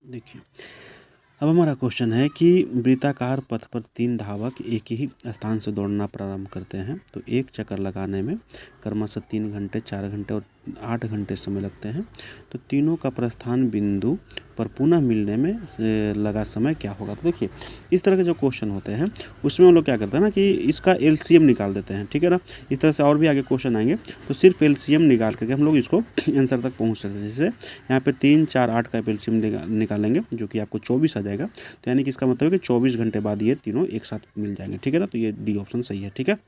देखिए, अब हमारा क्वेश्चन है कि वृत्ताकार पथ पर 3 धावक एक ही स्थान से दौड़ना प्रारंभ करते हैं, तो एक चक्कर लगाने में क्रमशः 3 घंटे, 4 घंटे और 8 घंटे समय लगते हैं। तो तीनों का प्रस्थान बिंदु पर पुनः मिलने में से लगा समय क्या होगा? तो देखिए, इस तरह के जो क्वेश्चन होते हैं उसमें हम लोग क्या करते हैं ना कि इसका एलसीएम निकाल देते हैं, ठीक है ना। इस तरह से और भी आगे क्वेश्चन आएंगे तो सिर्फ एलसीएम निकाल करके हम लोग इसको आंसर तक पहुंच सकते हैं। जैसे यहाँ पे 3, 4, 8 का एलसीएम निकालेंगे जो कि आपको 24 आ जाएगा। तो यानी कि इसका मतलब है कि 24 घंटे बाद ये तीनों एक साथ मिल जाएंगे, ठीक है ना। तो ये डी ऑप्शन सही है, ठीक है।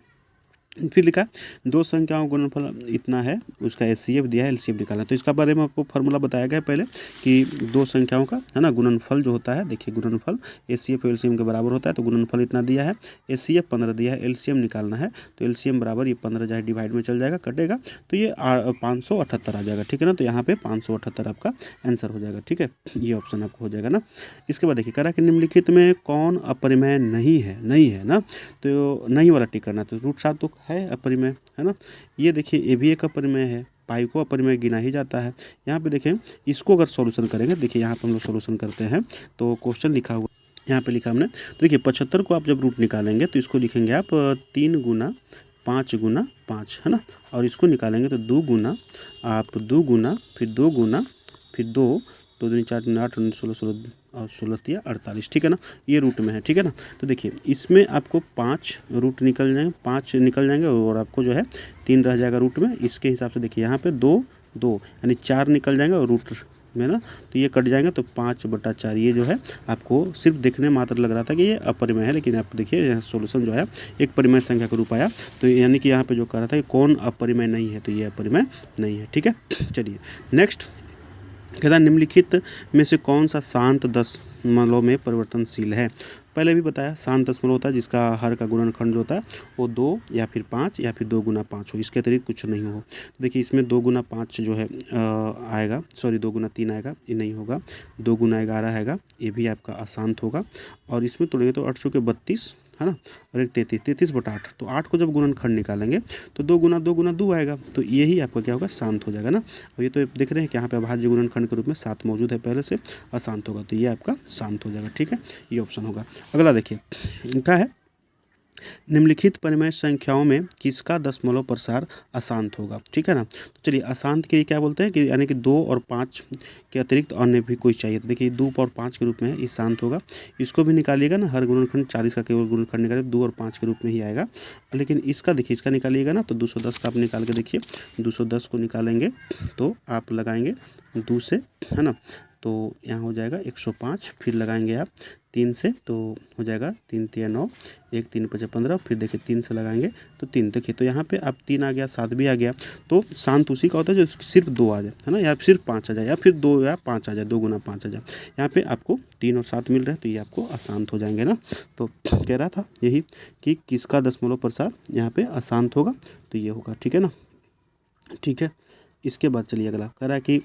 फिर लिखा दो संख्याओं का गुणनफल इतना है, उसका एचसीएफ दिया है, एलसीएफ निकालना है। तो इसका बारे में आपको फार्मूला बताया गया है पहले कि दो संख्याओं का है ना गुणनफल जो होता है, देखिए गुणनफल एचसीएफ एलसीएम के बराबर होता है। तो गुणनफल इतना दिया है, एचसीएफ 15 दिया है, एलसीएम निकालना है। तो एलसीएम बराबर ये 15 जाए डिवाइड में चल जाएगा, कटेगा तो ये 578 आ जाएगा, ठीक है ना। तो यहाँ पे 578 आपका आंसर हो जाएगा, ठीक है। ये ऑप्शन आपको हो जाएगा ना। इसके बाद देखिए करा कि निम्नलिखित में कौन अपरिमेय नहीं है ना। तो नहीं वाला टिक करना। तो √7 तो है अपरिमेय, है ना। ये देखिए ये भी एक अपरिमेय है, पाई को अपरिमेय गिना ही जाता है। यहाँ पे देखें इसको अगर सॉल्यूशन करेंगे, देखिए यहाँ पे हम लोग सॉल्यूशन करते हैं तो क्वेश्चन लिखा हुआ यहाँ पे लिखा हमने। तो देखिए 75 को आप जब रूट निकालेंगे तो इसको लिखेंगे आप 3 गुना 5 गुना 5, है ना। और इसको निकालेंगे तो 2 गुना आप 2 गुना फिर 2 गुना फिर 2 2 दूनी 4 दूनी 8 16 16 और 16 तिया 48, ठीक है ना। ये रूट में है, ठीक है ना। तो देखिए इसमें आपको 5 रूट निकल जाएंगे, 5 निकल जाएंगे और आपको जो है 3 रह जाएगा रूट में। इसके हिसाब से देखिए यहाँ पे 2 2 यानी 4 निकल जाएंगे और रूट में ना तो ये कट जाएंगे। तो 5/4 ये जो है आपको सिर्फ देखने में मात्र लग रहा था कि ये अपरिमेय है, लेकिन आप देखिए यहाँ सोल्यूशन जो है एक परिमेय संख्या का रूप आया। तो यानी कि यहाँ पे जो कह रहा था कि कौन अपरिमेय नहीं है, तो ये अपरिमेय नहीं है, ठीक है। चलिए नेक्स्ट कहता निम्नलिखित में से कौन सा शांत दशमलव में परिवर्तनशील है। पहले भी बताया शांत दशमलव होता है जिसका हर का गुणनखंड जो होता है वो 2 या फिर 5 या फिर 2 गुना 5 हो, इसके अतिरिक्त कुछ नहीं हो। तो देखिए इसमें 2 गुना 5 जो है आएगा, सॉरी 2 गुना 3 आएगा, ये नहीं होगा। 2 गुना 11 आएगा, ये भी आपका अशांत होगा। और इसमें तोड़ेंगे तो 8 चौके 32, है ना, और एक 33, 33/8। तो 8 को जब गुणनखंड निकालेंगे तो 2 गुना 2 गुना 2 आएगा। तो यही आपका क्या होगा, शांत हो जाएगा ना। और ये तो देख रहे हैं कि यहाँ पे अभाज्य गुणनखंड के रूप में 7 मौजूद है पहले से, अशांत होगा। तो ये आपका शांत हो जाएगा, ठीक है। ये ऑप्शन होगा। अगला देखिए क्या है, निम्नलिखित परिमेय संख्याओं में किसका दशमलव प्रसार अशांत होगा, ठीक है ना। तो चलिए अशांत के लिए क्या बोलते हैं कि यानी कि 2 और 5 के अतिरिक्त अन्य भी कोई चाहिए। तो देखिए 2 और 5 के रूप में है, ये शांत होगा। इसको भी निकालिएगा ना, हर गुणनखंड 40 का केवल गुणनखंड निकालिए 2 और 5 के रूप में ही आएगा। लेकिन इसका देखिए इसका निकालिएगा ना तो 210 का आप निकाल के देखिए, 210 को निकालेंगे तो आप लगाएंगे 2 से, है ना। तो यहाँ हो जाएगा 105, फिर लगाएंगे आप 3 से तो हो जाएगा 3 तिया 9, 1 3 5 15, फिर देखिए 3 से लगाएंगे तो 3। देखिए तो यहाँ पे अब 3 आ गया, 7 भी आ गया। तो शांत उसी का होता है जो सिर्फ 2 आ जाए, है ना, या सिर्फ 5 आ जाए, या फिर 2 या 5 आ जाए, 2 गुना 5 आ जाए। यहाँ पे आपको 3 और 7 मिल रहे हैं तो ये आपको अशांत हो जाएंगे ना। तो कह रहा था यही कि किसका दशमलव प्रसार यहाँ पे अशांत होगा, तो ये होगा, ठीक है ना। ठीक है, इसके बाद चलिए अगला कह रहा है कि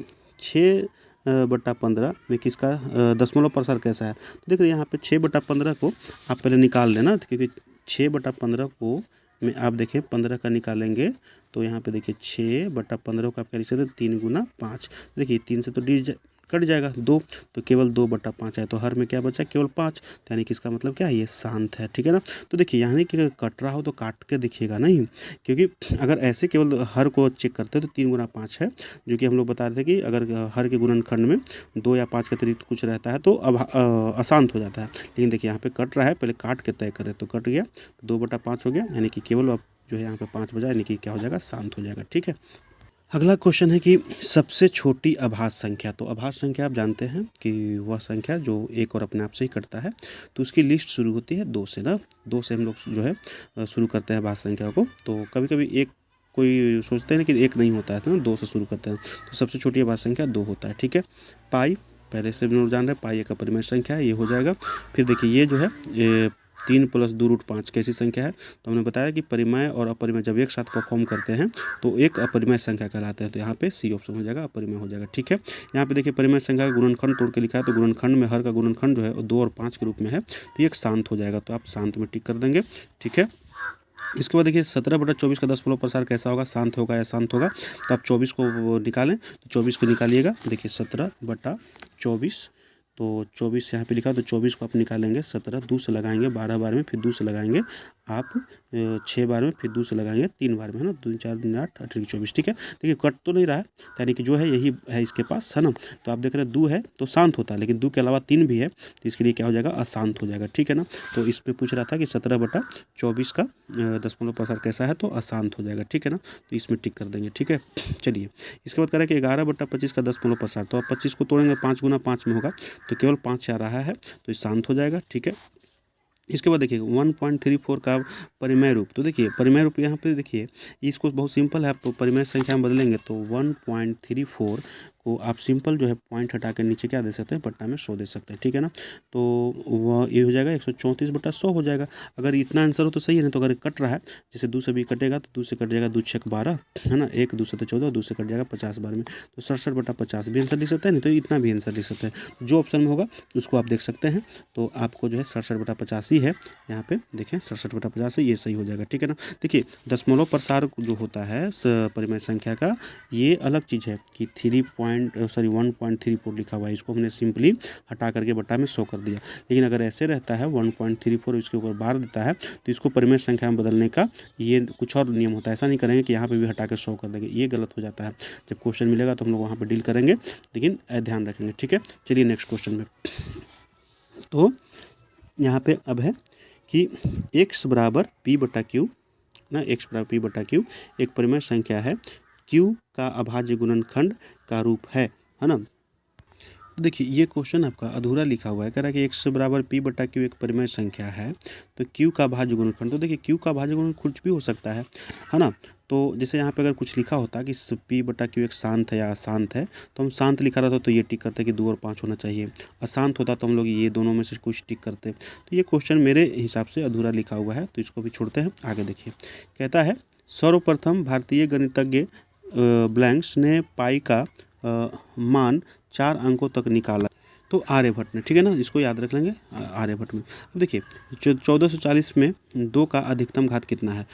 6/15 में किसका दशमलव प्रसार कैसा है। तो देख रहे हैं यहाँ पे 6/15 को आप पहले निकाल लेना, क्योंकि 6/15 को में आप देखें 15 का निकालेंगे तो यहाँ पे देखिए 6/15 को आप क्या लिख सकते हैं, 3 गुना 5। देखिए 3 से तो कट जाएगा 2, तो केवल 2/5 है। तो हर में क्या बचा, केवल 5। तो यानी कि इसका मतलब क्या है, ये शांत है, ठीक है ना। तो देखिए यानी कि कट रहा हो तो काट के देखिएगा नहीं, क्योंकि अगर ऐसे केवल हर को चेक करते हैं तो 3 गुना 5 है, जो कि हम लोग बता रहे थे कि अगर हर के गुणनखंड में 2 या 5 के अतिरिक्त कुछ रहता है तो अब अशांत हो जाता है। लेकिन देखिए यहाँ पे कट रहा है, पहले काट के तय करें तो कट गया, 2/5 हो गया, यानी कि केवल अब जो है यहाँ पे 5 बजा, यानी कि क्या हो जाएगा, शांत हो जाएगा, ठीक है। अगला क्वेश्चन है कि सबसे छोटी अभाज्य संख्या। तो अभाज्य संख्या आप जानते हैं कि वह संख्या जो एक और अपने आप से ही कटता है। तो उसकी लिस्ट शुरू होती है 2 से ना, 2 से हम लोग जो है शुरू करते हैं अभाज्य संख्या को। तो कभी कभी एक कोई सोचते हैं लेकिन एक नहीं होता है, तो ना 2 से शुरू करते हैं। तो सबसे छोटी अभाज्य संख्या 2 होता है, ठीक है। पाई पहले से भी लोग जान रहे हैं, पाई एक अपरिमेय संख्या है, ये हो जाएगा। फिर देखिए ये जो है 3 + 2√5 कैसी संख्या है। तो हमने बताया कि परिमेय और अपरिमेय जब एक साथ परफॉर्म करते हैं तो एक अपरिमेय संख्या कहलाते हैं। तो यहाँ पे सी ऑप्शन हो जाएगा, अपरिमेय हो जाएगा, ठीक है। यहाँ पे देखिए परिमेय संख्या का गुणनखंड तोड़ के लिखा है, तो गुणनखंड में हर का गुणनखंड जो है 2 और 5 के रूप में है, तो ये एक शांत हो जाएगा। तो आप शांत में टिक कर देंगे, ठीक है। इसके बाद देखिए 17/24 का दशमलव प्रसार कैसा होगा, शांत होगा या शांत होगा। तो आप 24 को निकालें, तो 24 को निकालिएगा। देखिए 17/24 तो 24 यहाँ पे लिखा, तो 24 को आप निकालेंगे 17, 2 से लगाएंगे 12 बार में, फिर 2 से लगाएंगे आप 6 बार में, फिर 2 से लगाएंगे 3 बार में, है ना। 2 4 दिन 8 8 24, ठीक है। देखिए कट तो नहीं रहा है, यानी कि जो है यही है इसके पास, है ना। तो आप देख रहे हैं 2 है तो शांत होता है, लेकिन 2 के अलावा 3 भी है तो इसके लिए क्या हो जाएगा, अशांत हो जाएगा, ठीक है ना। तो इसमें पूछ रहा था कि 17/24 का दशमलव प्रसार कैसा है, तो अशांत हो जाएगा, ठीक है ना। तो इसमें टिक कर देंगे, ठीक है। चलिए इसके बाद करें कि 11/25 का दशमलव प्रसार, तो आप 25 को तोड़ेंगे 5 गुना 5 में होगा, तो केवल 5 से आ रहा है तो ये शांत हो जाएगा, ठीक है। इसके बाद देखिए 1.34 का परिमेय रूप, तो देखिए परिमेय रूप यहाँ पे देखिए इसको बहुत सिंपल है, आप परिमेय संख्या में बदलेंगे तो 1.34 को आप सिंपल जो है पॉइंट हटा के नीचे क्या दे सकते हैं, पट्टा में 100 दे सकते हैं, ठीक है ना। तो वह ये हो जाएगा 134/100 हो जाएगा। अगर इतना आंसर हो तो सही है, नहीं तो अगर कट रहा है जैसे 2 से भी कटेगा तो 2 से कट जाएगा, 2 6 12, है ना। 1 2 से तो 14, 2 से कट जाएगा 50 बार में, तो 67/50 भी आंसर लिख सकते हैं, नहीं तो इतना भी आंसर लिख सकते हैं। जो ऑप्शन में होगा उसको आप देख सकते हैं। तो आपको जो है 67/50 ही है, यहाँ पे देखें 67/50 है, ये सही हो जाएगा, ठीक है ना। देखिए दशमलव प्रसार जो होता है परिमेय संख्या का, ये अलग चीज़ है कि 1.34 लिखा हुआ है, इसको हमने सिंपली हटा करके बट्टा में 100 कर दिया। लेकिन अगर ऐसे रहता है 1.34 इसके ऊपर बार देता है तो इसको परिमेय संख्या में बदलने का ये कुछ और नियम होता है। ऐसा नहीं करेंगे कि यहाँ पे भी हटा कर 100 कर देंगे, ये गलत हो जाता है। जब क्वेश्चन मिलेगा तो हम लोग वहाँ पर डील करेंगे, लेकिन ध्यान रखेंगे, ठीक है। चलिए नेक्स्ट क्वेश्चन में, तो यहाँ पे अब है कि x बराबर p/q ना, x बराबर p/q एक परिमेय संख्या है, q का अभाज्य गुणनखंड का रूप है ना। तो देखिए ये क्वेश्चन आपका अधूरा लिखा हुआ है, कह रहा है कि x बराबर p/q एक परिमेय संख्या है, तो q का अभाज्य गुणनखंड, तो देखिए q का अभाज्य गुणनखंड कुछ भी हो सकता है ना। तो जैसे यहाँ पे अगर कुछ लिखा होता कि p/q एक शांत है या अशांत है, तो हम शांत लिखा रहता तो ये टिक करते कि 2 और 5 होना चाहिए, अशांत होता तो हम लोग ये दोनों में से कुछ टिक करते। तो ये क्वेश्चन मेरे हिसाब से अधूरा लिखा हुआ है, तो इसको भी छोड़ते हैं। आगे देखिए कहता है सर्वप्रथम भारतीय गणितज्ञ ब्लैंक्स ने पाई का मान 4 अंकों तक निकाला, तो आर्यभट्ट ने, ठीक है ना, इसको याद रख लेंगे आर्यभट्ट में। अब देखिए 1440 में 2 का अधिकतम घात कितना है,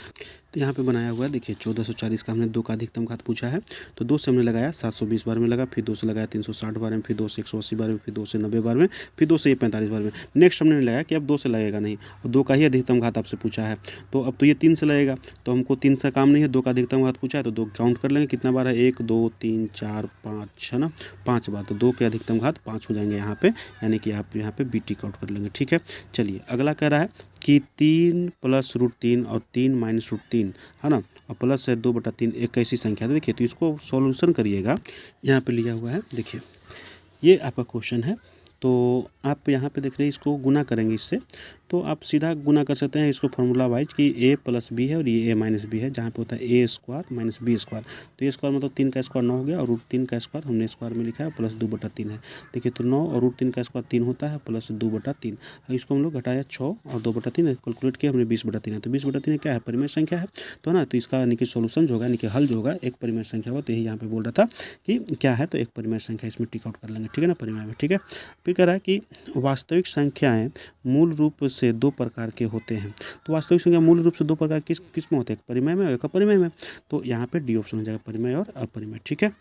तो यहाँ पे बनाया हुआ है। देखिए 1440 का हमने 2 का अधिकतम घात पूछा है, तो 2 से हमने लगाया 720 बार में लगा, फिर 2 से लगाया 360 बार में, फिर 2 से 180 बार में, फिर 2 से 90 बार में, फिर 2 से 45 बार में। नेक्स्ट हमने लगाया कि अब 2 से लगेगा नहीं, और 2 का ही अधिकतम घात आपसे पूछा है, तो अब तो ये 3 से लगेगा, तो हमको 3 से काम नहीं है, 2 का अधिकतम घात पूछा है तो 2 काउंट कर लेंगे कितना बार है, 1 2 3 4 5, है ना, 5 बार, तो 2 के अधिकतम घात 5 हो जाएंगे यहाँ पे, यानी कि आप यहाँ पे BT काउंट कर लेंगे, ठीक है। चलिए अगला कह रहा है कि 3 + √3 और 3 - √3, है ना, और प्लस है 2/3 एक कैसी संख्या है। देखिए तो इसको सॉल्यूशन करिएगा, यहाँ पे लिया हुआ है, देखिए ये आपका क्वेश्चन है। तो आप यहाँ पे देख रहे हैं इसको गुना करेंगे इससे, तो आप सीधा गुना कर सकते हैं इसको फार्मूला वाइज कि a + b है और ये a - b है, जहाँ पे होता है a² - b², तो a² मतलब 3 का स्क्वायर 9 हो गया, और √3 का स्क्वायर हमने स्क्वायर में लिखा है, प्लस 2/3 है। देखिए तो 9 और √3 का स्क्वायर 3 होता है, प्लस 2/3, इसको हम लोग घटाया 6 और 2/3 कैलकुलेट किया हमने 20/3 है, तो 20/3 क्या है, परिमेय संख्या है, तो ना, तो इसका यानी कि सोल्यूशन जो होगा यानी कि हल जो होगा एक परिमेय संख्या होगा, तो यही यहाँ पे बोल रहा था कि क्या है, तो एक परिमेय संख्या इसमें टिक आउट कर लेंगे, ठीक है ना, परिमेय में, ठीक है। फिर कह रहा है कि वास्तविक संख्याएं मूल रूप से 2 प्रकार के होते हैं, तो वास्तविक संख्या मूल रूप से 2 प्रकार किस में होते हैं, एक परिमेय में और एक अपरिमेय में, तो यहाँ पे डी ऑप्शन हो जाएगा, परिमेय और अपरिमेय, ठीक है।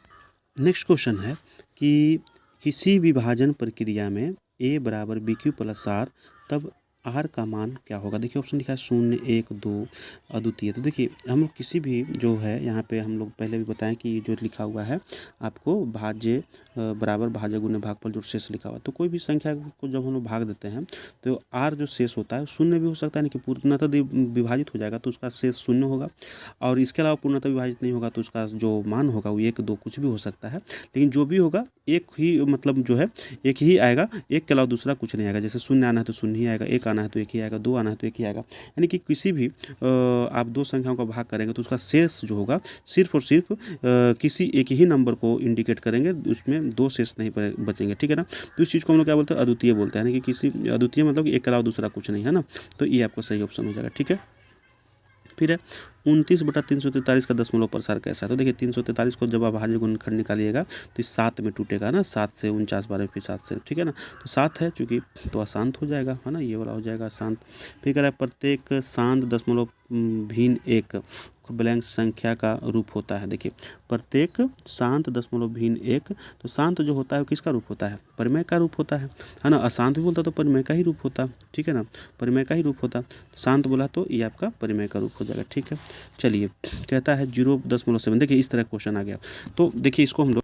नेक्स्ट क्वेश्चन है कि किसी विभाजन प्रक्रिया में a बराबर BQ + R, तब R का मान क्या होगा। देखिए ऑप्शन लिखा है 0 1 2 अद्वितीय। तो देखिए हम लोग किसी भी जो है यहाँ पे हम लोग पहले भी बताएं कि जो लिखा हुआ है आपको भाज्य बराबर भाज्य गुणे भागफल जो शेष लिखा हुआ है, तो कोई भी संख्या को जब हम लोग भाग देते हैं तो R जो शेष होता है 0 भी हो सकता है, यानी कि पूर्णतः विभाजित हो जाएगा तो उसका शेष 0 होगा, और इसके अलावा पूर्णतः विभाजित नहीं होगा तो उसका जो मान होगा वो 1 2 कुछ भी हो सकता है, लेकिन जो भी होगा एक ही मतलब जो है एक ही आएगा, एक के अलावा दूसरा कुछ नहीं आएगा। जैसे 0 आना है तो 0 ही आएगा, 1 आना है तो 1 ही आएगा, 2 आना है तो 1 ही आएगा, यानी कि किसी भी आप 2 संख्याओं का भाग करेंगे तो उसका शेष जो होगा सिर्फ और सिर्फ किसी एक ही नंबर को इंडिकेट करेंगे, उसमें 2 शेष नहीं बचेंगे, ठीक है ना। तो इस चीज़ को हम लोग क्या बोलते हैं, अद्वितीय बोलते हैं, यानी कि किसी अद्वितीय मतलब एक के अलावा दूसरा कुछ नहीं, है ना, तो ये आपका सही ऑप्शन हो जाएगा, ठीक है। फिर है 29/343 का दशमलव प्रसार कैसा है? तो देखिए 343 को जब आप भाज्य गुणनखंड निकालिएगा तो इस 7 में टूटेगा ना, 7 से 49 बार फिर 7 से, ठीक है ना। तो 7 है चूँकि तो अशांत हो जाएगा, है ना, ये वाला हो जाएगा अशांत। फिर कह रहा है प्रत्येक शांत दशमलव भिन्न एक ब्लैंक संख्या का रूप होता है। देखिए प्रत्येक शांत दशमलव भिन्न एक, तो शांत जो होता है वो किसका रूप होता है? परिमेय का रूप होता है ना। अशांत भी बोलता तो परिमेय का ही रूप होता, ठीक है ना, परिमेय का ही रूप होता। तो शांत बोला तो ये आपका परिमेय का रूप हो जाएगा, ठीक है। चलिए कहता है 0.7, देखिए इस तरह क्वेश्चन आ गया। तो देखिए इसको हम लोग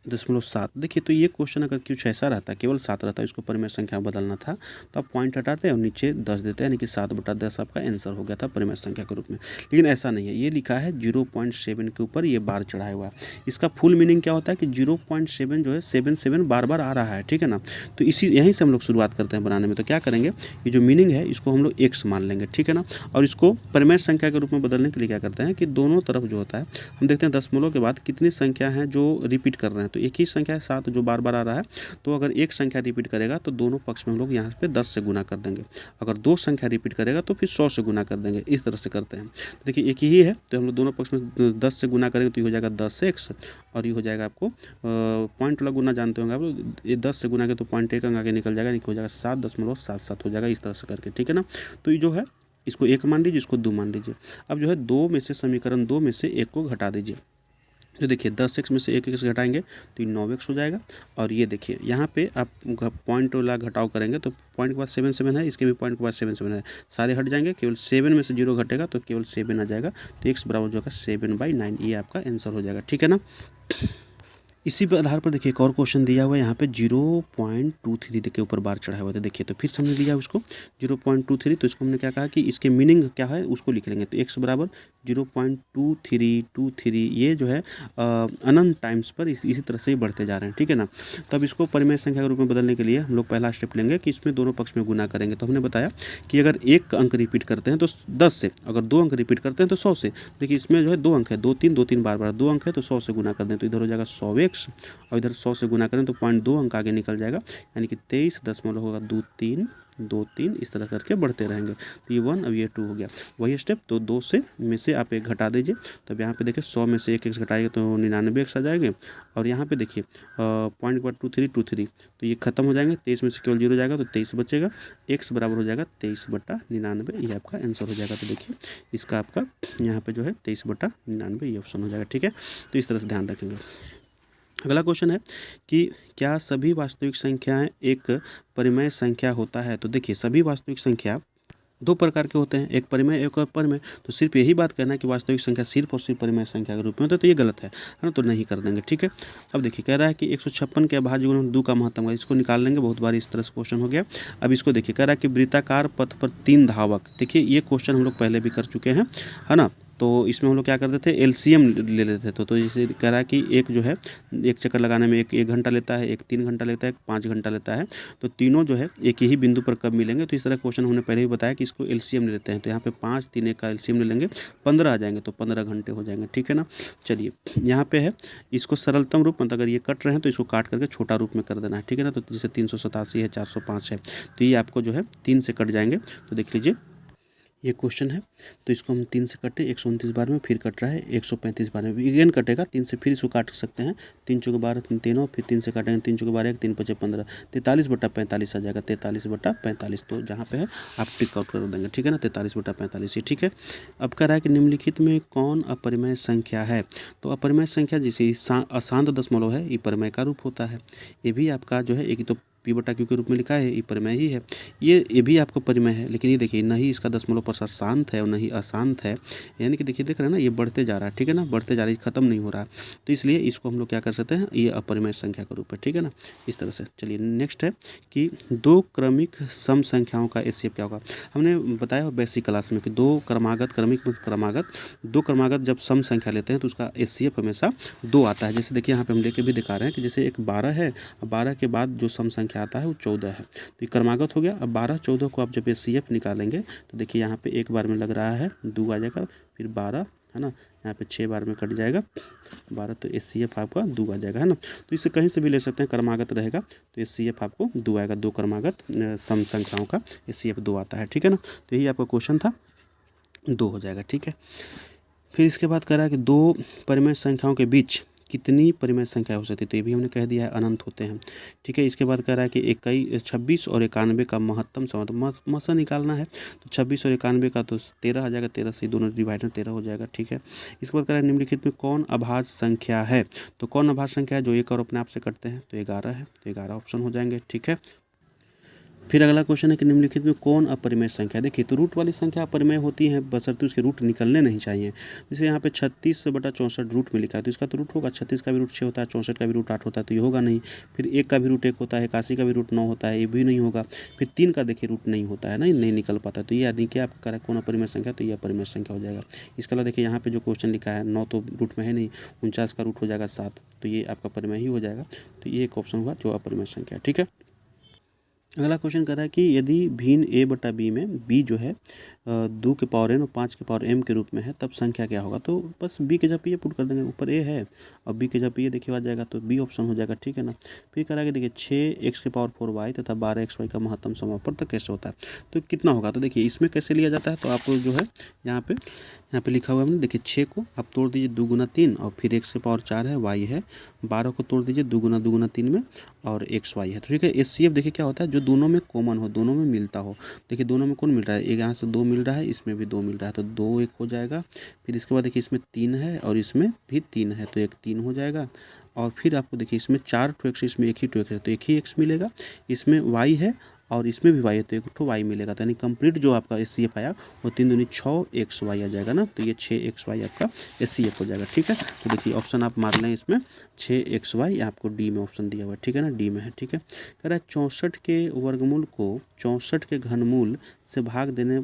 0.7, देखिए तो ये क्वेश्चन अगर कुछ ऐसा रहता, केवल 7 रहता, इसको परिमेय संख्या में बदलना था तो आप पॉइंट हटाते और नीचे 10 देते, यानी कि 7/10 आपका आंसर हो गया था परिमेय संख्या के रूप में। लेकिन ऐसा नहीं है, ये लिखा है 0.7 के ऊपर ये बार चढ़ाया हुआ है। इसका फुल मीनिंग क्या होता है कि 0.7 जो है 7 बार बार आ रहा है, ठीक है ना। तो इसी यहीं से हम लोग शुरुआत करते हैं बनाने में। तो क्या करेंगे, ये जो मीनिंग है इसको हम लोग एक्स मान लेंगे, ठीक है ना। और इसको परिमेय संख्या के रूप में बदलने के लिए क्या करते हैं कि दोनों तरफ जो होता है हम देखते हैं दशमलव के बाद कितनी संख्या हैं जो रिपीट कर रहे हैं। तो एक ही संख्या है 7 जो बार बार आ रहा है, तो अगर एक संख्या रिपीट करेगा तो दोनों पक्ष में हम लोग यहाँ पे 10 से गुना कर देंगे। अगर दो संख्या रिपीट करेगा तो फिर 100 से गुना कर देंगे, इस तरह से करते हैं। देखिए एक ही है तो हम लोग दोनों पक्ष में 10 से गुना करेंगे तो ये हो जाएगा 10x, और ये हो जाएगा आपको पॉइंट वाला गुना जानते होंगे आप लोग, ये 10 से गुना के तो 0.1 अंक आगे निकल जाएगा, हो जाएगा 7.77 हो जाएगा, इस तरह से करके, ठीक है ना। तो ये जो है इसको 1 मान लीजिए, इसको 2 मान लीजिए। अब जो है 2 में से समीकरण 2 में से 1 को घटा दीजिए। तो देखिए 10x में से 1x घटाएंगे तो ये 9x हो जाएगा। और ये देखिए यहाँ पे आप पॉइंट वाला घटाव करेंगे तो पॉइंट के बाद 7 है, इसके भी पॉइंट के बाद 7 है, सारे हट जाएंगे, केवल 7 में से 0 घटेगा तो केवल 7 आ जाएगा। तो x बराबर जो है 7/9, ये आपका आंसर हो जाएगा, ठीक है ना। इसी पे आधार पर देखिए एक और क्वेश्चन दिया हुआ है यहाँ पे 0.23 के ऊपर बार चढ़ाया हुआ था। देखिए तो फिर से हमने लिया उसको 0.23, तो इसको हमने क्या कहा कि इसके मीनिंग क्या है उसको लिख लेंगे। तो x बराबर 0.2323, ये जो है अनंत टाइम्स पर इसी तरह से ही बढ़ते जा रहे हैं, ठीक है ना। तब इसको परिमेय संख्या के रूप में बदलने के लिए हम लोग पहला स्टेप लेंगे कि इसमें दोनों पक्ष में गुना करेंगे। तो हमने बताया कि अगर एक अंक रिपीट करते हैं तो 10 से, अगर 2 अंक रिपीट करते हैं तो 100 से। देखिए इसमें जो है 2 अंक है, 2 3 बार बार 2 अंक है तो 100 से गुना कर दें तो इधर हो जाएगा 100x, और इधर 100 से गुना करें तो 0.2 अंक आगे निकल जाएगा, यानी कि 23.23, इस तरह करके बढ़ते रहेंगे। तो ये 1 और ये 2 हो गया, वही स्टेप। तो 2 से में से आप 1 घटा दीजिए, तब यहाँ पे देखिए 100 में से 1x घटाएंगे तो 99x आ जाएंगे। और यहाँ पे देखिए पॉइंट के बाद 23 तो ये खत्म हो जाएंगे, 23 में से केवल 0 जाएगा तो 23 बचेगा, x बराबर हो जाएगा 23/99, ये आपका आंसर हो जाएगा। तो देखिए इसका आपका यहाँ पे जो है 23/99 ये ऑप्शन हो जाएगा, ठीक है। तो इस तरह से ध्यान रखेंगे। अगला क्वेश्चन है कि क्या सभी वास्तविक संख्याएं एक परिमेय संख्या होता है? तो देखिए सभी वास्तविक संख्या 2 प्रकार के होते हैं, एक परिमेय एक अपरिमेय। तो सिर्फ यही बात करना है कि वास्तविक संख्या सिर्फ और सिर्फ परिमेय संख्या के रूप में होता है, तो ये गलत है ना, तो नहीं कर देंगे, ठीक है। अब देखिए कह रहा है कि 156 के अभाज्य गुणन 2 का महत्तम है, इसको निकाल लेंगे, बहुत बार इस तरह से क्वेश्चन हो गया। अब इसको देखिए कह रहा है कि वृत्ताकार पथ पर 3 धावक, देखिए ये क्वेश्चन हम लोग पहले भी कर चुके हैं, है ना। तो इसमें हम लोग क्या करते थे, एलसीएम ले लेते थे। तो जैसे कह रहा है कि एक जो है एक चक्कर लगाने में एक घंटा लेता है, एक 3 घंटा लेता है, एक 5 घंटा लेता है। तो तीनों जो है एक ही बिंदु पर कब मिलेंगे, तो इस तरह क्वेश्चन हमने पहले भी बताया कि इसको एलसीएम ले लेते हैं। तो यहाँ पे 5 3 1 का एलसीएम ले लेंगे, 15 आ जाएंगे, तो 15 घंटे हो जाएंगे, ठीक है ना। चलिए यहाँ पे है इसको सरलतम रूप, मतलब अगर ये कट रहे हैं तो इसको काट करके छोटा रूप में कर देना है, ठीक है ना। तो जैसे 387 है, 405 है, तो ये आपको जो है 3 से कट जाएंगे। तो देख लीजिए ये क्वेश्चन है, तो इसको हम 3 से कटे 129 बार में, फिर कट रहा है 135 बार में, अगेन कटेगा 3 से, फिर इसको काट सकते हैं 3 चौके 12 3 3, फिर 3 से काटेंगे 3 चौके 12 1 3 5 15, 43/45 आ जाएगा, 43/45। तो जहाँ पे है आप टिक आउट कर देंगे, ठीक है ना, 43/45 ये ठीक है। अब कह रहा है कि निम्नलिखित में कौन अपरिमेय संख्या है? तो अपरिमेय संख्या जैसे अशांत दशमलव है, ये परिमेय का रूप होता है। ये भी आपका जो है एक तो P/Q के रूप में लिखा है, ये परिमेय ही है। ये भी आपको परिमेय है, लेकिन ये देखिए न ही इसका दशमलव प्रसार शांत है और न ही अशांत है, यानी कि देखिए देख रहे हैं ना, ये बढ़ते जा रहा है, ठीक है ना, बढ़ते जा रही है, खत्म नहीं हो रहा है। तो इसलिए इसको हम लोग क्या कर सकते हैं, ये अपरिमेय संख्या का रूप है, ठीक है ना, इस तरह से। चलिए नेक्स्ट है कि 2 क्रमिक सम संख्याओं का एचसीएफ क्या होगा। हमने बताया बेसिक क्लास में कि 2 क्रमागत, क्रमिक क्रमागत, 2 क्रमागत जब सम संख्या लेते हैं तो उसका एचसीएफ हमेशा 2 आता है। जैसे देखिए यहाँ पे हम लेके भी दिखा रहे हैं कि जैसे एक 12 है, 12 के बाद जो सम संख्या आता है वो 14 है, तो ये क्रमागत हो गया। अब 12 14 को आप जब एचसीएफ निकालेंगे तो देखिए यहाँ पे एक बार में लग रहा है 2 आ जाएगा, फिर 12 है ना, यहाँ पे 6 बार में कट जाएगा 12, तो एचसीएफ आपका 2 आ जाएगा, है ना। तो इसे कहीं से भी ले सकते हैं, क्रमागत रहेगा तो एचसीएफ आपको 2 आएगा, 2 क्रमागत सम संख्याओं का एचसीएफ 2 आता है, ठीक है ना। तो यही आपका क्वेश्चन था। 2 हो जाएगा। ठीक है, फिर इसके बाद कह रहा है कि दो परिमेय संख्याओं के बीच कितनी परिमेय संख्या हो सकती है, तो ये भी हमने कह दिया है अनंत होते हैं। ठीक है, इसके बाद कह रहा है कि 26 और 91 का महत्तम सम, तो मसा निकालना है, तो 26 और 91 का तो 13 आ जाएगा, 13 से दोनों डिवाइड में 13 हो जाएगा। ठीक है, इसके बाद कह रहा है निम्नलिखित में कौन अभाज्य संख्या है, तो कौन अभाज्य संख्या है जो एक और अपने आप से कटते हैं, तो 11 है, तो 11 ऑप्शन हो जाएंगे। ठीक है, फिर अगला क्वेश्चन है कि निम्नलिखित में कौन अपरिमेय संख्या है। देखिए, तो रूट वाली संख्या अपरिमेय होती है बशर्ते उसके रूट निकलने नहीं चाहिए। जैसे यहाँ पे 36/64 रूट में लिखा है, तो इसका तो रूट होगा, 36 का भी रूट 6 होता है, 64 का भी रूट 8 होता है, तो ये होगा नहीं। फिर 1 का भी रूट 1 होता है, 81 का भी रूट 9 होता है, ये भी नहीं होगा। फिर 3 का देखिए रूट नहीं होता है, नहीं निकल पाता, तो ये यानी कि आपका करा कौन अपरिमेय संख्या, तो ये अपरिमेय संख्या हो जाएगा। इसके अलावा देखिए यहाँ पे जो क्वेश्चन लिखा है 9 तो रूट में है नहीं, 49 का रूट हो जाएगा 7, तो ये आपका परिमेय ही हो जाएगा। तो ये एक ऑप्शन हुआ जो अपरिमेय संख्या है। ठीक है, अगला क्वेश्चन कर रहा है कि यदि भिन्न a/b में b जो है 2 के पावर n और 5 के पावर m के रूप में है, तब संख्या क्या होगा। तो बस b के जगह ये पुट कर देंगे, ऊपर a है और b के जगह ये देखिए आ जाएगा, तो b ऑप्शन हो जाएगा। ठीक है ना, फिर कह रहा है कि देखिए 6x के पावर 4y तथा 12xy का महत्तम समापन कैसे होता है, तो कितना होगा। तो देखिए इसमें कैसे लिया जाता है, तो आप जो है यहाँ पे लिखा हुआ है हमने, देखिए 6 को आप तोड़ दीजिए 2 गुना 3 और फिर x के पावर 4 है, y है, 12 को तोड़ दीजिए 2 गुना 3 में और xy है। तो ठीक है, HCF देखिए क्या होता है, जो दोनों में कॉमन हो, दोनों में मिलता हो। देखिए दोनों में कौन मिल रहा है, एक यहाँ से 2 मिल रहा है, इसमें भी 2 मिल रहा है, तो 2 1 हो जाएगा। फिर इसके बाद देखिए इसमें 3 है और इसमें भी 3 है, तो एक 3 हो जाएगा। और फिर आपको देखिए इसमें 4 ठो x, इसमें एक ही ठो x है, तो एक ही x मिलेगा। इसमें y है और इसमें भी y है, तो एक ठो y मिलेगा। तो यानी कंप्लीट जो आपका HCF आया वो 3 दूनी 6xy आ जाएगा ना, तो ये 6xy आपका HCF हो जाएगा। ठीक है, तो देखिए ऑप्शन आप मार लें इसमें 6xy, आपको डी में ऑप्शन दिया हुआ है। ठीक है ना, डी में है। ठीक है, कह रहा है 64 के वर्गमूल को 64 के घनमूल से भाग देने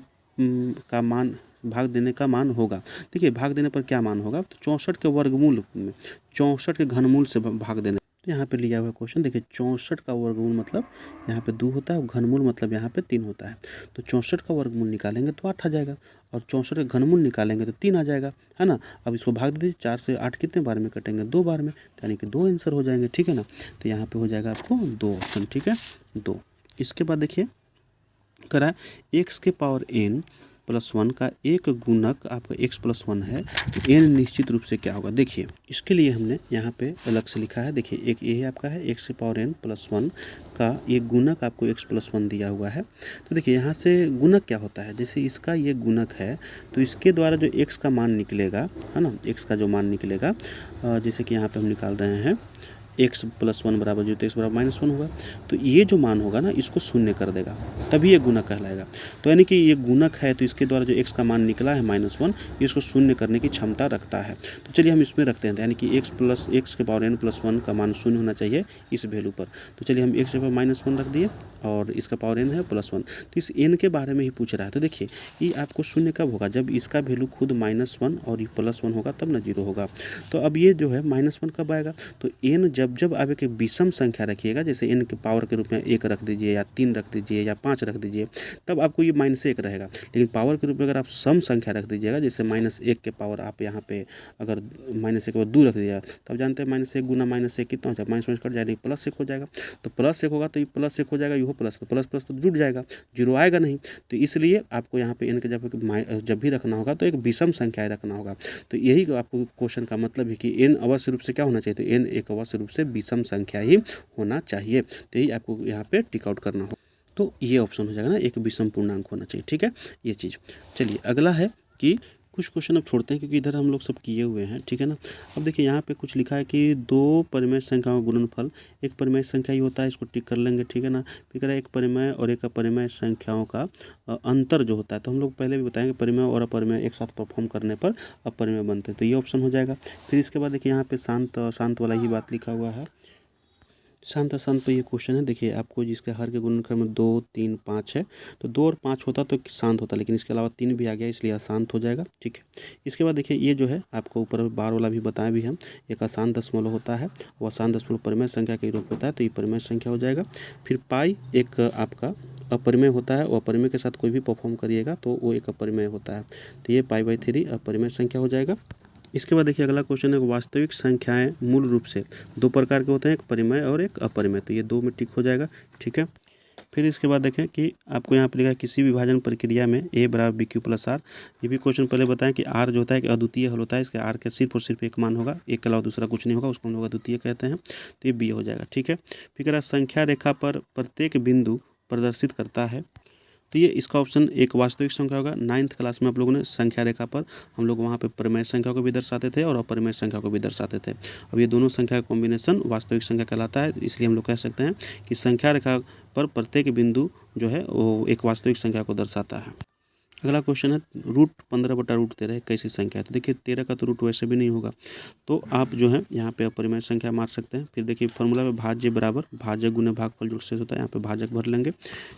का मान होगा। देखिए भाग देने पर क्या मान होगा, तो 64 के वर्गमूल में 64 के घनमूल से भाग देने, तो यहाँ पे लिया हुआ क्वेश्चन देखिए 64 का वर्गमूल मतलब यहाँ पे 2 होता है और घनमूल मतलब यहाँ पे 3 होता है। तो 64 का वर्गमूल निकालेंगे तो 8 आ जाएगा और 64 का घनमूल निकालेंगे तो 3 आ जाएगा, है ना। अब इसको भाग दीजिए, 4 से 8 कितने बार में कटेंगे, 2 बार में, तो यानी कि 2 आंसर हो जाएंगे। ठीक है ना, तो यहाँ पे हो जाएगा आपको 2 ऑप्शन। ठीक है, 2। इसके बाद देखिए करा x के पावर n प्लस 1 का एक गुणक आपका x प्लस 1 है, तो n निश्चित रूप से क्या होगा। देखिए इसके लिए हमने यहाँ पे अलग से लिखा है, देखिए एक ये है आपका है x के पावर n प्लस 1 का एक गुणक आपको x प्लस 1 दिया हुआ है। तो देखिए यहाँ से गुणक क्या होता है, जैसे इसका ये गुणक है तो इसके द्वारा जो x का मान निकलेगा, है ना, x का जो मान निकलेगा, जैसे कि यहाँ पे हम निकाल रहे हैं x प्लस 1 बराबर 0, तो x बराबर -1 होगा, तो ये जो मान होगा ना इसको शून्य कर देगा, तभी ये गुणक कहलाएगा। तो यानी कि ये गुणक है तो इसके द्वारा जो x का मान निकला है -1, ये इसको शून्य करने की क्षमता रखता है। तो चलिए हम इसमें रखते हैं, यानी कि x के पावर n प्लस 1 का मान शून्य होना चाहिए इस वैल्यू पर। तो चलिए हम x के पावर -1 रख दिए और इसका पावर n है +1, तो इस n के बारे में ही पूछ रहा है। तो देखिए ये आपको शून्य कब होगा, जब इसका वैल्यू खुद -1 और ये +1 होगा तब ना 0 होगा। तो अब ये जो है -1 कब आएगा, तो n जब आप एक विषम संख्या रखिएगा, जैसे n के पावर के रूप में 1 रख दीजिए या 3 रख दीजिए या 5 रख दीजिए, तब आपको ये -1 रहेगा। लेकिन पावर के रूप में अगर आप सम संख्या रख दीजिएगा, जैसे -1 के पावर आप यहाँ पे अगर -1 के बाद 2 रख दीजिएगा, तब जानते हैं -1 गुना -1 कितना हो जाएगा, -1 कट जाएगा, +1 हो जाएगा। तो +1 होगा तो ये +1 हो जाएगा, ये प्लस तो प्लस तो जुड़ जाएगा, 0 आएगा नहीं। तो इसलिए आपको यहाँ पे n के जब भी रखना होगा तो एक विषम संख्या रखना होगा। तो यही आपको क्वेश्चन का मतलब है कि n अवश्य रूप से क्या होना चाहिए, तो n एक अवश्य रूप से विषम संख्या ही होना चाहिए। तो यही आपको यहाँ पे टिक आउट करना हो, तो ये ऑप्शन हो जाएगा ना, एक विषम पूर्णांक होना चाहिए। ठीक है, ये चीज़। चलिए अगला है कि कुछ क्वेश्चन अब छोड़ते हैं क्योंकि इधर हम लोग सब किए हुए हैं। ठीक है ना, अब देखिए यहाँ पे कुछ लिखा है कि 2 परिमेय संख्याओं का गुणनफल एक परिमेय संख्या ही होता है, इसको टिक कर लेंगे। ठीक है ना, फिर कह रहा है एक परिमेय और एक अपरिमेय संख्याओं का अंतर जो होता है, तो हम लोग पहले भी बताएंगे परिमेय और अपरिमेय एक साथ परफॉर्म करने पर अपरिमेय बनते हैं, तो ये ऑप्शन हो जाएगा। फिर इसके बाद देखिए यहाँ पे शांत वाला ही बात लिखा हुआ है, शांत अशांत पे ये क्वेश्चन है। देखिए आपको जिसके हर के गुणनखंड में 2 3 5 है, तो 2 और 5 होता तो शांत होता, लेकिन इसके अलावा 3 भी आ गया इसलिए अशांत हो जाएगा। ठीक है, इसके बाद देखिए ये जो है आपको ऊपर बार वाला भी बताया भी हम, एक अशांत दशमलव होता है, वो अशांत दशमलव परिमेय संख्या के रूप होता है, तो ये परिमेय संख्या हो जाएगा। फिर पाई एक आपका अपरिमेय होता है, वो अपरिमेय के साथ कोई भी परफॉर्म करिएगा तो वो एक अपरिमेय होता है, तो ये π/3 अपरिमेय संख्या हो जाएगा। इसके बाद देखिए अगला क्वेश्चन है, वास्तविक संख्याएं मूल रूप से 2 प्रकार के होते हैं, एक परिमेय और एक अपरिमेय, तो ये 2 में टिक हो जाएगा। ठीक है, फिर इसके बाद देखें कि आपको यहाँ पर लिखा है किसी विभाजन प्रक्रिया में A बराबर बी क्यू प्लस आर। ये भी क्वेश्चन पहले बताएं कि आर जो होता है कि अद्वितीय हल होता है, इसके आर का सिर्फ और सिर्फ एक मान होगा, एक के अलावा दूसरा कुछ नहीं होगा, उसको हम लोग अद्वितीय कहते हैं। तो ये बी हो जाएगा, ठीक है। फिर कह रहा है संख्या रेखा पर प्रत्येक बिंदु प्रदर्शित करता है, तो ये इसका ऑप्शन एक वास्तविक संख्या होगा। 9th क्लास में आप लोगों ने संख्या रेखा पर हम लोग वहाँ पे परिमेय संख्या को भी दर्शाते थे और अपरिमेय संख्या को भी दर्शाते थे। अब ये दोनों संख्या का कॉम्बिनेशन वास्तविक संख्या कहलाता है, इसलिए हम लोग कह सकते हैं कि संख्या रेखा पर प्रत्येक बिंदु जो है वो एक वास्तविक संख्या को दर्शाता है। अगला क्वेश्चन है √15/√13 एक कैसी संख्या है। तो देखिए 13 का तो रूट वैसे भी नहीं होगा, तो आप जो है यहाँ पे अपरिमेय संख्या मार सकते हैं। फिर देखिए फॉर्मूला में भाज्य बराबर भाजक गुने भागफल जो शेष होता है, यहाँ पे भाजक भर लेंगे।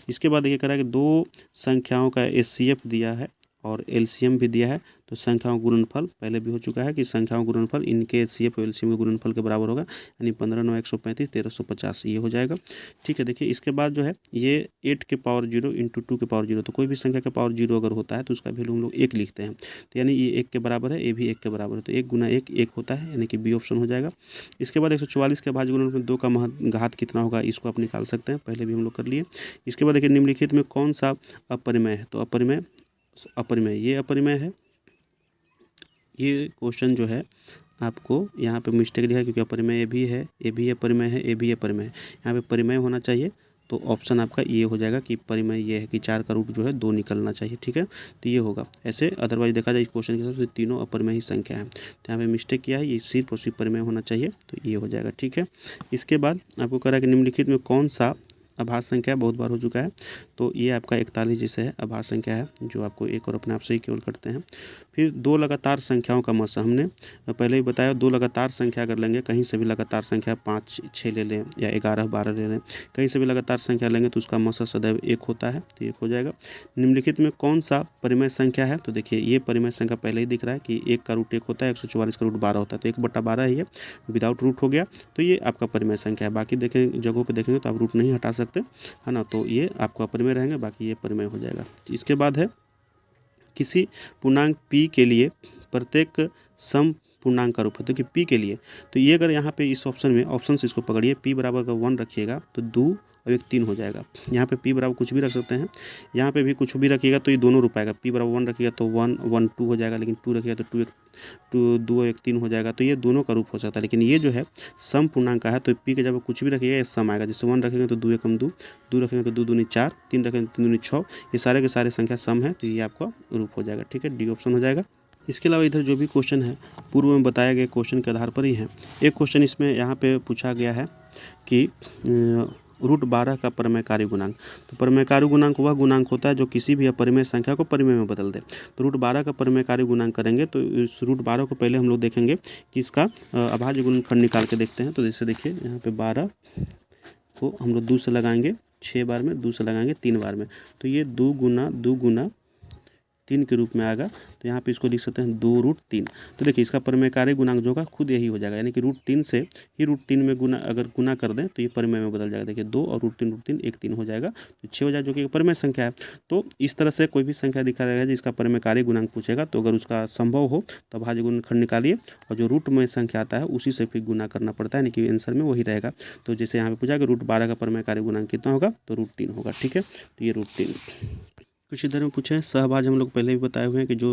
इसके बाद देखिए कह रहा है कि दो संख्याओं का एचसीएफ दिया है और एलसीएम भी दिया है, तो संख्याओं का गुणनफल पहले भी हो चुका है कि संख्याओं का गुणनफल इनके एचसीएफ और एलसीएम के गुणनफल के बराबर होगा, यानी 15 9 135 1350 ये हो जाएगा, ठीक है। देखिए इसके बाद जो है ये 8 के पावर 0 इंटू 2 के पावर 0, तो कोई भी संख्या के पावर 0 अगर होता है तो उसका वैल्यू हम लोग 1 लिखते हैं, तो यानी ये 1 के बराबर है, ये भी 1 के बराबर है, तो 1 गुना 1 1 होता है, यानी कि बी ऑप्शन हो जाएगा। इसके बाद 144 के भाज्य गुणनफल में 2 का घात कितना होगा, इसको आप निकाल सकते हैं, पहले भी हम लोग कर लिए। इसके बाद देखिए निम्नलिखित में कौन सा अपरिमेय है, तो अपरिमेय ये अपरिमेय है। ये क्वेश्चन जो है आपको यहाँ पे मिस्टेक लिखा है क्योंकि अपरिमेय ये भी है, ये भी अपरिमेय है, ये भी अपरिमेय है, यहाँ पे परिमेय होना चाहिए, तो ऑप्शन आपका ये हो जाएगा कि परिमेय ये है कि 4 का रूट जो है 2 निकलना चाहिए, ठीक है। तो ये होगा, ऐसे अदरवाइज देखा जाए इस क्वेश्चन के हिसाब से तीनों अपरिमेय ही संख्या है, तो यहाँ पे मिस्टेक किया है, ये सिर्फ और सिर्फ परिमेय होना चाहिए, तो ये हो जाएगा, ठीक है। इसके बाद आपको कह रहा है कि निम्नलिखित में कौन सा आभास संख्या बहुत बार हो चुका है, तो ये आपका 41 जैसे है आभास संख्या है, जो आपको एक और अपने आप से ही केवल करते हैं। फिर दो लगातार संख्याओं का मसा हमने पहले ही बताया, दो लगातार संख्या अगर लेंगे, कहीं से भी लगातार संख्या 5 6 ले लें या 11 12 ले लें, कहीं से भी लगातार संख्या लेंगे तो उसका मसा सदैव 1 होता है, तो 1 हो जाएगा। निम्नलिखित में कौन सा परिमेय संख्या है, तो देखिए ये परिमेय संख्या पहले ही दिख रहा है कि 1 का रूट 1 होता है, 144 का रूट 12 होता है, तो 1/12 ही है, विदाउट रूट हो गया, तो ये आपका परिमेय संख्या है। बाकी देखें जगहों पर देखेंगे तो आप रूट नहीं हटा सकते, है ना, तो ये आपको अपरिमेय रहेंगे, बाकी ये परिमेय हो जाएगा। इसके बाद है किसी पूर्णांक p के लिए प्रत्येक सम पूर्णांक का रूप है, तो कि p के लिए, तो ये अगर यहाँ पे इस ऑप्शन में ऑप्शन से इसको पकड़िए, p बराबर अगर 1 रखिएगा तो 2 और 1 3 हो जाएगा। यहाँ पे p बराबर कुछ भी रख सकते हैं, यहाँ पे भी कुछ भी रखिएगा तो ये दोनों रूप आएगा, p बराबर 1 रखिएगा तो 1 1 2 हो जाएगा, लेकिन 2 रखिएगा तो 2 और 1 3 हो जाएगा, तो ये दोनों का रूप हो सकता है। लेकिन ये जो है सम पूर्णांक का है, तो p के जब कुछ भी रखिएगा ये सम आएगा, जैसे 1 रखेंगे तो 2 एकम 2, 2 रखेंगे तो 2 दूनी 4, 3 रखेंगे तो 3 दूनी 6, ये सारे के सारे संख्या सम है, तो ये आपका रूप हो जाएगा, ठीक है, डी ऑप्शन हो जाएगा। इसके अलावा इधर जो भी क्वेश्चन है पूर्व में बताए गए क्वेश्चन के आधार पर ही है। एक क्वेश्चन इसमें यहाँ पे पूछा गया है कि √12 का परिमेयकारी गुणांक, तो परिमेयकारी गुणांक वह गुणांक होता है जो किसी भी अपरिमेय संख्या को परिमेय में बदल दे। तो √12 का परिमेयकारी गुणांक करेंगे तो इस √12 को पहले हम लोग देखेंगे कि इसका अभाज्य गुणनखंड निकाल के देखते हैं। तो जैसे देखिए यहाँ पे 12 को हम लोग 2 से लगाएंगे 6 बार में, 2 से लगाएंगे 3 बार में, तो ये 2 गुना 3 के रूप में आएगा, तो यहाँ पे इसको लिख सकते हैं 2√3। तो देखिए इसका परिमेयकारी गुणांक जो होगा खुद यही हो जाएगा, यानी कि √3 से ही √3 में गुना कर दें तो ये परिमेय में बदल जाएगा। देखिए 2 और √3 1 3 हो जाएगा, तो 6 हो जाएगा, जो कि परिमेय संख्या है। तो इस तरह से कोई भी संख्या दिखा रहेगा जिसका परिमेयकारी गुणांक पूछेगा, तो अगर उसका संभव हो तो अभाज्य गुणनखंड निकालिए, और जो रूट में संख्या आता है उसी से फिर गुना करना पड़ता है, यानी कि आंसर में वही रहेगा। तो जैसे यहाँ पे पूछा कि √12 का परिमेयकारी गुणांक कितना होगा, तो √3 होगा, ठीक है, तो ये √3। कुछ इधर में पूछे हैं सहभाज्य, हम लोग पहले भी बताए हुए हैं कि जो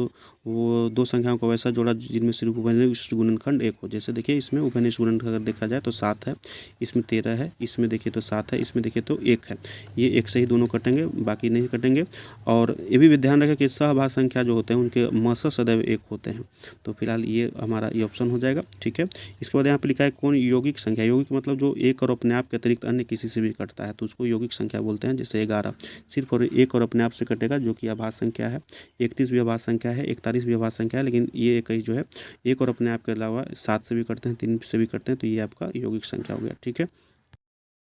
वो दो संख्याओं को वैसा जोड़ा जिनमें सिर्फ उभयनिष्ठ गुणनखंड 1 हो। जैसे देखिए इसमें उभयनिष्ठ गुणनखंड अगर देखा जाए तो 7 है, इसमें 13 है, इसमें देखिए तो 7 है, इसमें देखिए तो 1 है, ये 1 से ही दोनों कटेंगे, बाकी नहीं कटेंगे। और ये भी ध्यान रखें कि सहभाज्य संख्या जो होते हैं उनके मसा सदैव 1 होते हैं, तो फिलहाल ये हमारा ये ऑप्शन हो जाएगा, ठीक है। इसके बाद यहाँ पर लिखा है कौन यौगिक संख्या, यौगिक मतलब जो एक और अपने आप के अतिरिक्त अन्य किसी से भी कटता है तो उसको यौगिक संख्या बोलते हैं। जैसे 11 सिर्फ और एक और अपने आप से कटेगा जो कि आभाज्य संख्या है, 31 भी आभाज्य संख्या है, 41 भी आभाज्य संख्या है, लेकिन ये एक ही जो है एक और अपने आप के अलावा 7 से भी करते हैं, 3 से भी करते हैं, तो ये आपका यौगिक संख्या हो गया, ठीक है।